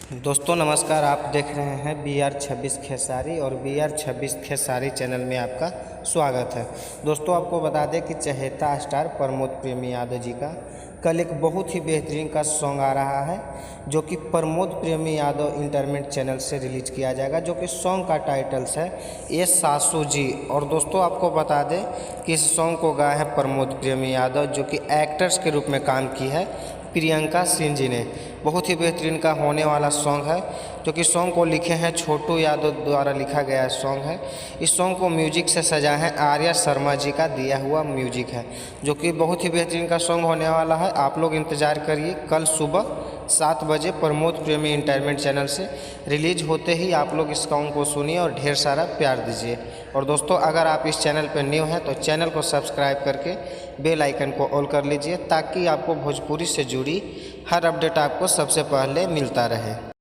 दोस्तों नमस्कार। आप देख रहे हैं BR26 खेसारी और BR26 खेसारी चैनल में आपका स्वागत है। दोस्तों आपको बता दें कि चहेता स्टार प्रमोद प्रेमी यादव जी का कल एक बहुत ही बेहतरीन का सॉन्ग आ रहा है जो कि प्रमोद प्रेमी यादव इंटरनेट चैनल से रिलीज किया जाएगा, जो कि सॉन्ग का टाइटल्स है ए सासू जी। और दोस्तों आपको बता दें कि इस सॉन्ग को गाया है प्रमोद प्रेमी यादव, जो कि एक्टर्स के रूप में काम की है प्रियंका सिंह जी ने। बहुत ही बेहतरीन का होने वाला सॉन्ग है, जो कि सॉन्ग को लिखे हैं छोटू यादव द्वारा लिखा गया सॉन्ग है। इस सॉन्ग को म्यूजिक से सजा है आर्या शर्मा जी का दिया हुआ म्यूजिक है, जो कि बहुत ही बेहतरीन का सॉन्ग होने वाला है। आप लोग इंतज़ार करिए, कल सुबह 7 बजे प्रमोद प्रेमी इंटरनेट चैनल से रिलीज होते ही आप लोग इस सॉन्ग को सुनिए और ढेर सारा प्यार दीजिए। और दोस्तों अगर आप इस चैनल पर न्यू हैं तो चैनल को सब्सक्राइब करके बेल आइकन को ऑल कर लीजिए, ताकि आपको भोजपुरी से जुड़ी हर अपडेट आपको सबसे पहले मिलता रहे।